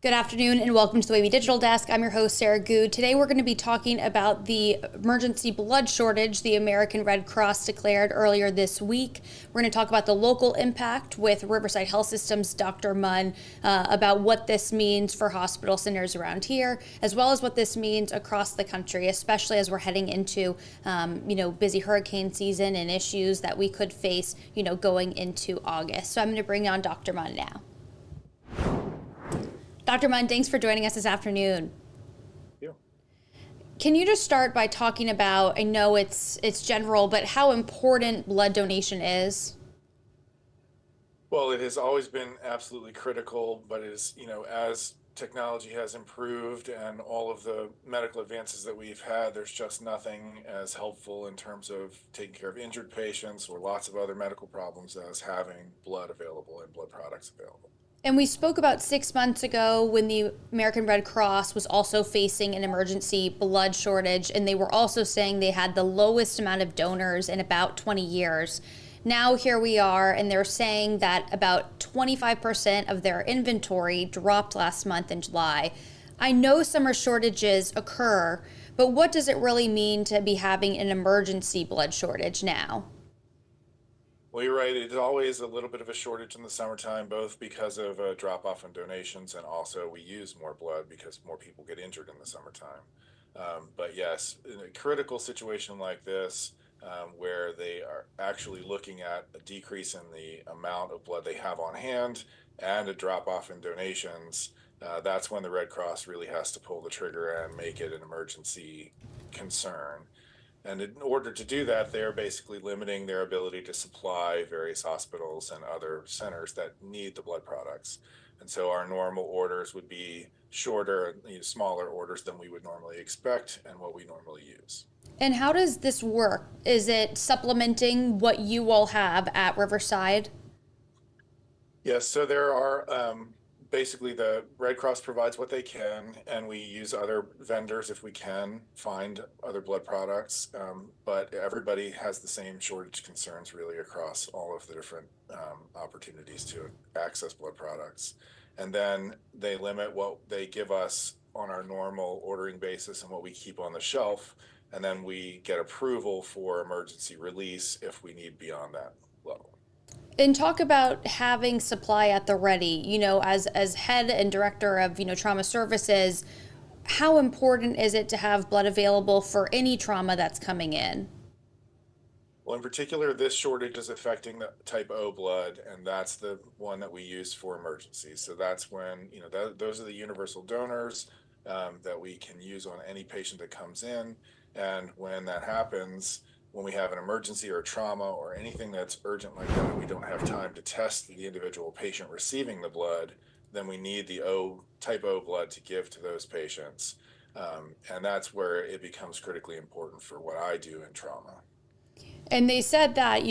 Good afternoon and welcome to the WAVY Digital Desk. I'm your host, Sarah Good. Today we're going to be talking about the emergency blood shortage the American Red Cross declared earlier this week. We're going to talk about the local impact with Riverside Health System's Dr. Munn about what this means for hospital centers around here, as well as what this means across the country, especially as we're heading into, busy hurricane season and issues that we could face, going into August. So I'm going to bring on Dr. Munn now. Dr. Munn, thanks for joining us this afternoon. Yeah. Can you just start by talking about, I know it's general, but how important blood donation is? Well, it has always been absolutely critical, but as technology has improved and all of the medical advances that we've had, there's just nothing as helpful in terms of taking care of injured patients or lots of other medical problems as having blood available and blood products available. And we spoke about 6 months ago when the American Red Cross was also facing an emergency blood shortage, and they were also saying they had the lowest amount of donors in about 20 years. Now here we are, and they're saying that about 25% of their inventory dropped last month in July. I know summer shortages occur, but what does it really mean to be having an emergency blood shortage now? Well, you're right. It's always a little bit of a shortage in the summertime, both because of a drop off in donations and also we use more blood because more people get injured in the summertime. But yes, in a critical situation like this, where they are actually looking at a decrease in the amount of blood they have on hand and a drop off in donations, that's when the Red Cross really has to pull the trigger and make it an emergency concern. And in order to do that, they're basically limiting their ability to supply various hospitals and other centers that need the blood products. And so our normal orders would be shorter, smaller orders than we would normally expect and what we normally use. And how does this work? Is it supplementing what you all have at Riverside? Yes, so there are basically the Red Cross provides what they can, and we use other vendors if we can find other blood products. But everybody has the same shortage concerns really across all of the different opportunities to access blood products. And then they limit what they give us on our normal ordering basis and what we keep on the shelf. And then we get approval for emergency release if we need beyond that level. And talk about having supply at the ready. As head and director of trauma services, how important is it to have blood available for any trauma that's coming in? Well, in particular, this shortage is affecting the type O blood, and that's the one that we use for emergencies. So that's when, those are the universal donors that we can use on any patient that comes in. And when that happens, when we have an emergency or a trauma or anything that's urgent like that, and we don't have time to test the individual patient receiving the blood, then we need the type O blood to give to those patients. And that's where it becomes critically important for what I do in trauma. And they said that,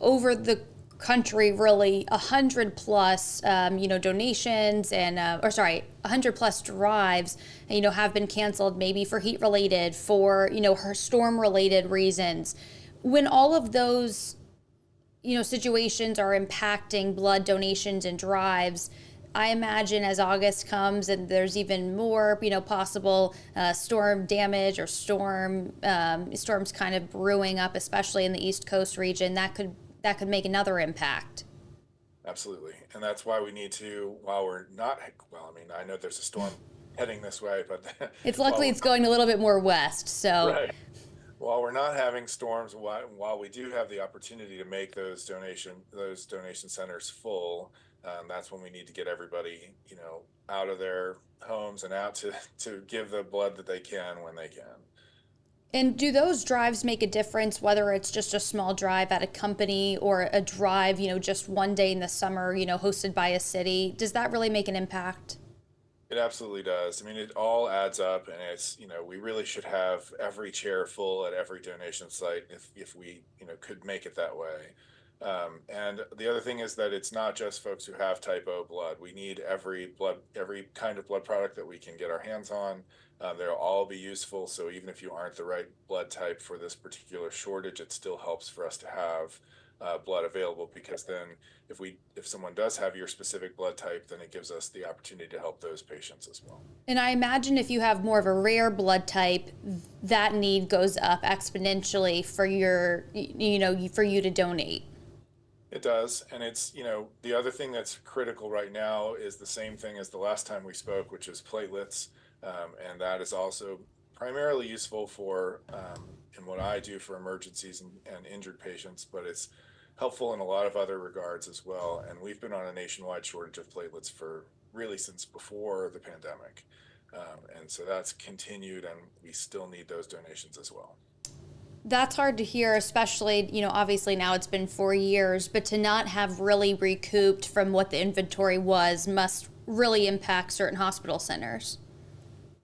over the country, really 100 plus, donations and, 100 plus drives, have been canceled maybe for heat related, for, her storm related reasons. When all of those, situations are impacting blood donations and drives, I imagine as August comes and there's even more, possible storm damage or storms kind of brewing up, especially in the East Coast region, that could make another impact. Absolutely. And that's why we need to, while we're not, well, I mean, I know there's a storm heading this way, but It's while luckily we're it's going a little bit more west, not, so. right. While we're not having storms, while we do have the opportunity to make those donation centers full, that's when we need to get everybody, out of their homes and out to give the blood that they can when they can. And do those drives make a difference, whether it's just a small drive at a company or a drive, just one day in the summer, hosted by a city? Does that really make an impact? It absolutely does. I mean, it all adds up, and it's, we really should have every chair full at every donation site if we, could make it that way. And the other thing is that it's not just folks who have type O blood. We need every kind of blood product that we can get our hands on. They'll all be useful. So even if you aren't the right blood type for this particular shortage, it still helps for us to have blood available, because then if someone does have your specific blood type, then it gives us the opportunity to help those patients as well. And I imagine if you have more of a rare blood type, that need goes up exponentially for for you to donate. It does. And it's, the other thing that's critical right now is the same thing as the last time we spoke, which is platelets. And that is also primarily useful for, in what I do for emergencies and injured patients, but it's helpful in a lot of other regards as well. And we've been on a nationwide shortage of platelets for really since before the pandemic. And so that's continued, and we still need those donations as well. That's hard to hear, especially, obviously now it's been 4 years, but to not have really recouped from what the inventory was must really impact certain hospital centers.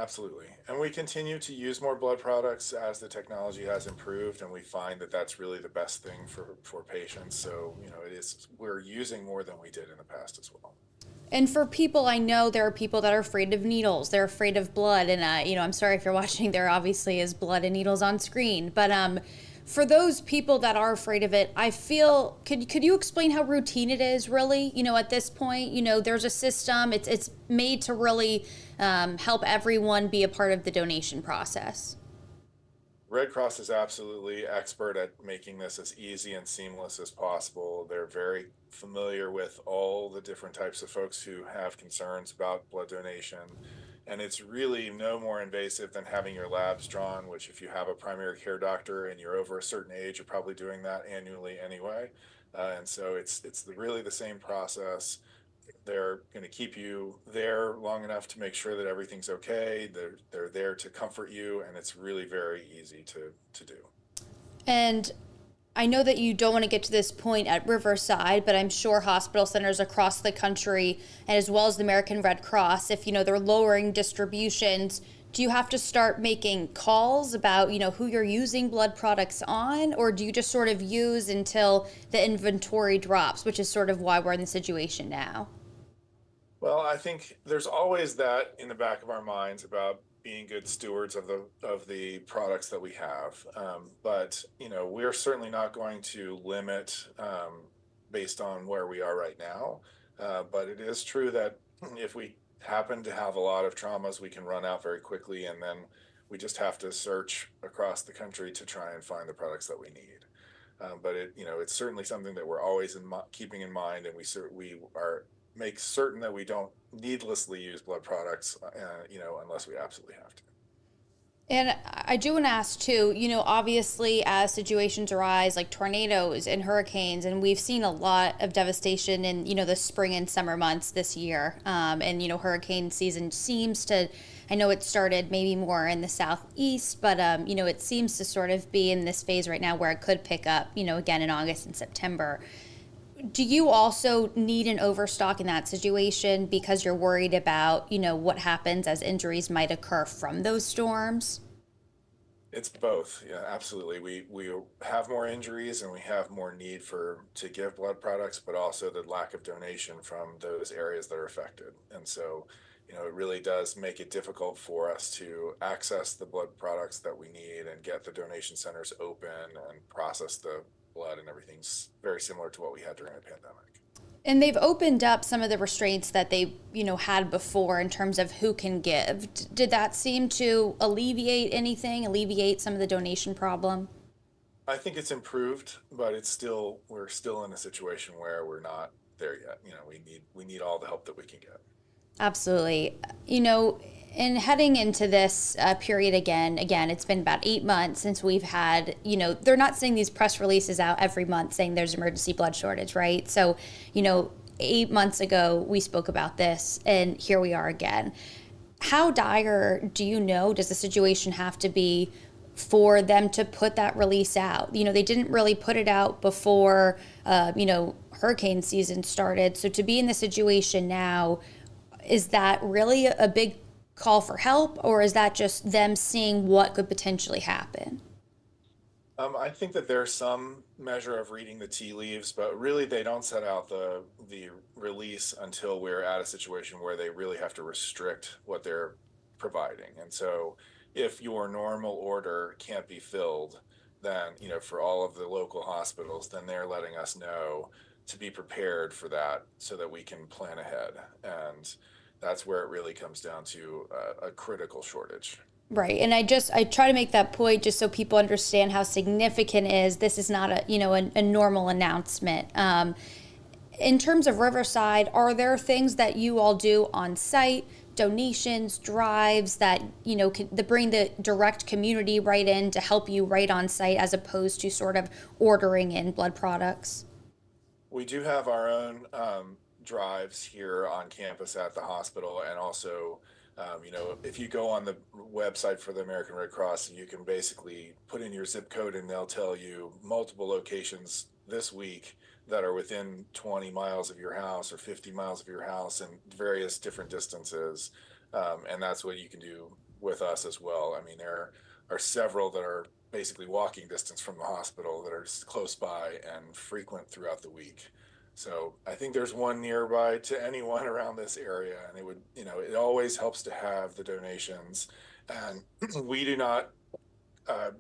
Absolutely. And we continue to use more blood products as the technology has improved, and we find that that's really the best thing for patients. So, we're using more than we did in the past as well. And for people, I know there are people that are afraid of needles. They're afraid of blood. And, I'm sorry if you're watching, there obviously is blood and needles on screen. But for those people that are afraid of it, I feel, could you explain how routine it is really? At this point, there's a system. It's made to really help everyone be a part of the donation process. Red Cross is absolutely expert at making this as easy and seamless as possible. They're very familiar with all the different types of folks who have concerns about blood donation. And it's really no more invasive than having your labs drawn, which, if you have a primary care doctor and you're over a certain age, you're probably doing that annually anyway. And so it's really the same process. They're going to keep you there long enough to make sure that everything's okay. They're there to comfort you, and it's really very easy to do. And I know that you don't want to get to this point at Riverside, but I'm sure hospital centers across the country, and as well as the American Red Cross, if they're lowering distributions, do you have to start making calls about who you're using blood products on, or do you just sort of use until the inventory drops, which is sort of why we're in the situation now? Well, I think there's always that in the back of our minds about being good stewards of the products that we have. But we're certainly not going to limit based on where we are right now. But it is true that if we happen to have a lot of traumas, we can run out very quickly, and then we just have to search across the country to try and find the products that we need. But it's certainly something that we're always keeping in mind, and we are make certain that we don't needlessly use blood products, unless we absolutely have to. And I do want to ask too, obviously as situations arise like tornadoes and hurricanes, and we've seen a lot of devastation in, the spring and summer months this year. Hurricane season seems to, I know it started maybe more in the southeast, but, it seems to sort of be in this phase right now where it could pick up, again in August and September. Do you also need an overstock in that situation because you're worried about, what happens as injuries might occur from those storms? It's both. Yeah, absolutely. We have more injuries, and we have more need to give blood products, but also the lack of donation from those areas that are affected. And so, it really does make it difficult for us to access the blood products that we need and get the donation centers open and process the blood, and everything's very similar to what we had during the pandemic. And they've opened up some of the restraints that they, had before in terms of who can give. Did that seem to alleviate anything, alleviate some of the donation problem? I think it's improved, but we're still in a situation where we're not there yet. We need all the help that we can get. Absolutely. And heading into this period again, it's been about 8 months since we've had, they're not sending these press releases out every month saying there's emergency blood shortage, right? So, 8 months ago, we spoke about this, and here we are again. How dire does the situation have to be for them to put that release out? They didn't really put it out before, hurricane season started. So to be in the situation now, is that really a big call for help, or is that just them seeing what could potentially happen? I think that there's some measure of reading the tea leaves, but really they don't set out the release until we're at a situation where they really have to restrict what they're providing. And so if your normal order can't be filled, then, for all of the local hospitals, then they're letting us know to be prepared for that so that we can plan ahead. And that's where it really comes down to a critical shortage. Right. And I try to make that point just so people understand how significant it is. This is not a normal announcement. In terms of Riverside, are there things that you all do on site, donations, drives that, that bring the direct community right in to help you right on site as opposed to sort of ordering in blood products? We do have our own drives here on campus at the hospital, and also, if you go on the website for the American Red Cross, you can basically put in your zip code, and they'll tell you multiple locations this week that are within 20 miles of your house or 50 miles of your house and various different distances. And that's what you can do with us as well. I mean, there are several that are basically walking distance from the hospital that are close by and frequent throughout the week. So I think there's one nearby to anyone around this area, and it would, it always helps to have the donations. And we do not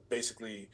basically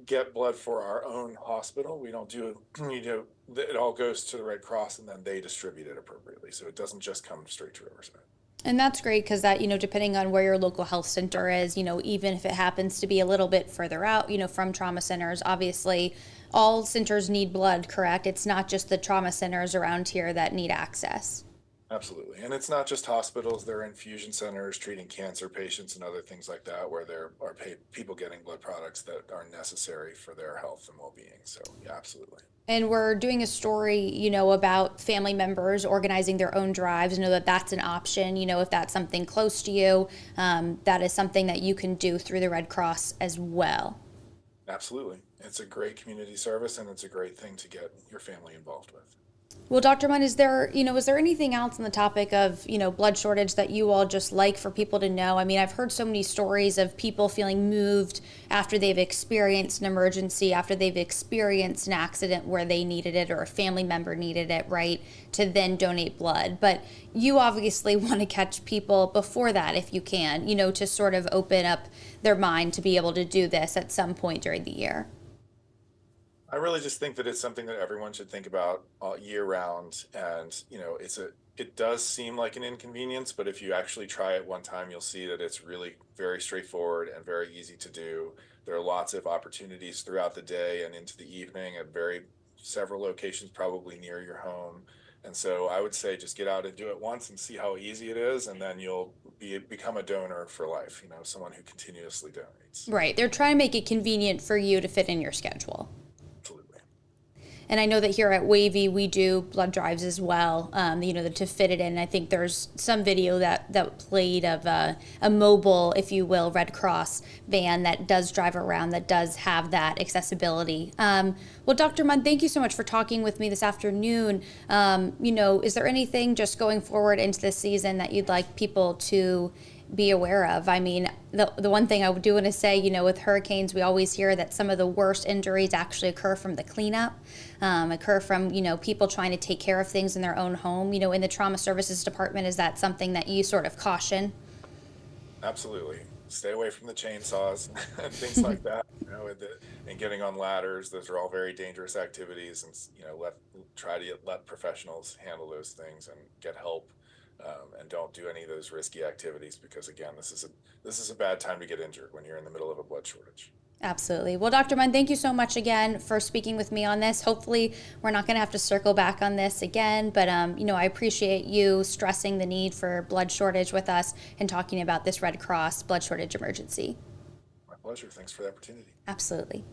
get blood for our own hospital. We don't do it. It all goes to the Red Cross, and then they distribute it appropriately. So it doesn't just come straight to Riverside. And that's great because that, depending on where your local health center is, even if it happens to be a little bit further out, from trauma centers, obviously all centers need blood, correct? It's not just the trauma centers around here that need access. Absolutely. And it's not just hospitals, there are infusion centers treating cancer patients and other things like that, where there are people getting blood products that are necessary for their health and well-being. So yeah, absolutely. And we're doing a story, about family members organizing their own drives. That's an option, if that's something close to you, that is something that you can do through the Red Cross as well. Absolutely. It's a great community service, and it's a great thing to get your family involved with. Well, Dr. Munn, is there anything else on the topic of, blood shortage that you all just like for people to know? I mean, I've heard so many stories of people feeling moved after they've experienced an emergency, after they've experienced an accident where they needed it or a family member needed it, right, to then donate blood. But you obviously want to catch people before that if you can, to sort of open up their mind to be able to do this at some point during the year. I really just think that it's something that everyone should think about all year round. And, it does seem like an inconvenience, but if you actually try it one time, you'll see that it's really very straightforward and very easy to do. There are lots of opportunities throughout the day and into the evening at several locations, probably near your home. And so I would say just get out and do it once and see how easy it is. And then you'll become a donor for life, someone who continuously donates. Right. They're trying to make it convenient for you to fit in your schedule. Absolutely. And I know that here at WAVY, we do blood drives as well, to fit it in. I think there's some video that played of a mobile, if you will, Red Cross van that does drive around, that does have that accessibility. Well, Dr. Munn, thank you so much for talking with me this afternoon. Is there anything just going forward into this season that you'd like people to be aware of? I mean, the one thing I do want to say, with hurricanes, we always hear that some of the worst injuries actually occur from the cleanup, occur from, people trying to take care of things in their own home. In the trauma services department, is that something that you sort of Absolutely. Stay away from the chainsaws and things like that, and getting on ladders. Those are all very dangerous activities, and, try to let professionals handle those things and get help. And don't do any of those risky activities, because again, this is a bad time to get injured when you're in the middle of a blood shortage. Absolutely. Well, Dr. Munn, thank you so much again for speaking with me on this. Hopefully we're not going to have to circle back on this again, but I appreciate you stressing the need for blood shortage with us and talking about this Red Cross blood shortage emergency. My pleasure. Thanks for the opportunity. Absolutely.